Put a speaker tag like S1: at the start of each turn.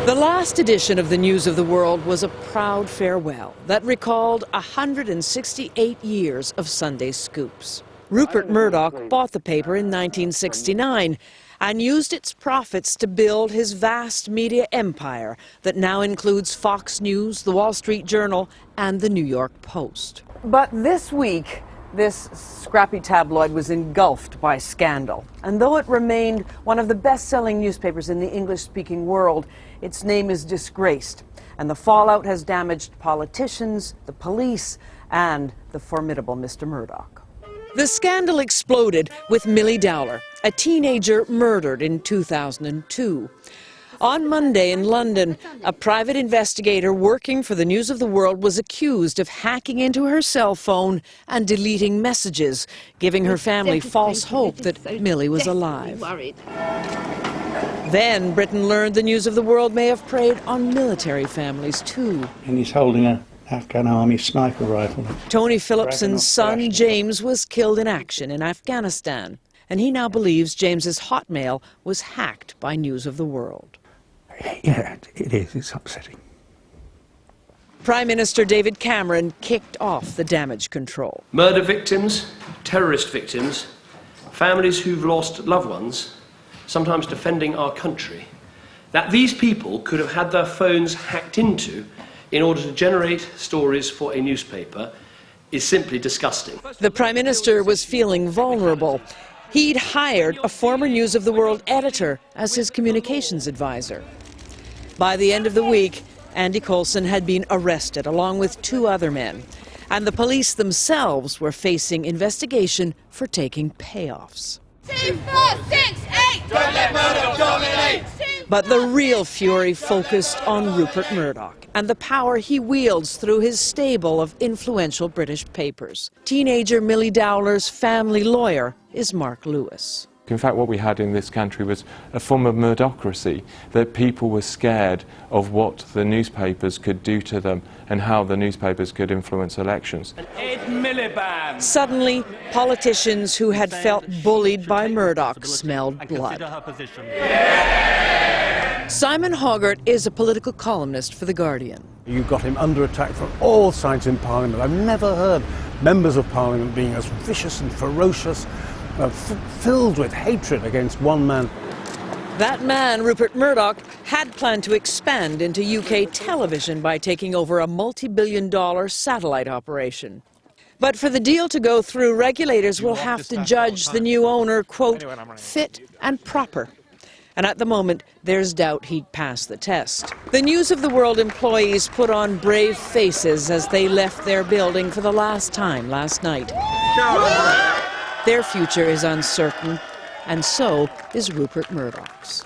S1: The last edition of the News of the World was a proud farewell that recalled 168 years of Sunday scoops. Rupert Murdoch bought the paper in 1969 and used its profits to build his vast media empire that now includes Fox News, The Wall Street Journal, and The New York Post. But this week, this scrappy tabloid was engulfed by scandal. And though it remained one of the best-selling newspapers in the English-speaking world, its name is disgraced. And the fallout has damaged politicians, the police, and the formidable Mr. Murdoch. The scandal exploded with Milly Dowler, a teenager murdered in 2002. On Monday in London, a private investigator working for the News of the World was accused of hacking into her cell phone and deleting messages, giving her family false hope that Milly was alive. Then Britain learned the News of the World may have preyed on military families too.
S2: And he's holding an Afghan army sniper rifle. Tony
S1: Phillipson's son, James, was killed in action in Afghanistan. And he now believes James's Hotmail was hacked by News of the World.
S2: Yeah, it is. It's upsetting.
S1: Prime Minister David Cameron kicked off the damage control.
S3: Murder victims, terrorist victims, families who've lost loved ones, sometimes defending our country, that these people could have had their phones hacked into in order to generate stories for a newspaper is simply disgusting.
S1: The Prime Minister was feeling vulnerable. He'd hired a former News of the World editor as his communications advisor. By the end of the week, Andy Coulson had been arrested along with 2 other men, and the police themselves were facing investigation for taking payoffs.
S4: 2, 4, 6, 8! Don't let Murdoch dominate!
S1: But the real fury focused on Rupert Murdoch and the power he wields through his stable of influential British papers. Teenager Milly Dowler's family lawyer is Mark Lewis.
S5: In fact, what we had in this country was a form of murdocracy, that people were scared of what the newspapers could do to them and how the newspapers could influence elections.
S6: Ed Miliband.
S1: Suddenly, politicians who had felt bullied by Murdoch smelled blood. Simon Hoggart is a political columnist for The Guardian.
S7: You've got him under attack from all sides in Parliament. I've never heard members of Parliament being as vicious and ferocious, filled with hatred against one man.
S1: That man, Rupert Murdoch, had planned to expand into UK television by taking over a multi-billion-dollar satellite operation. But for the deal to go through, regulators will have to judge the new owner, quote, fit and proper. And at the moment, there's doubt he'd pass the test. The News of the World employees put on brave faces as they left their building for the last time last night. Their future is uncertain, and so is Rupert Murdoch's.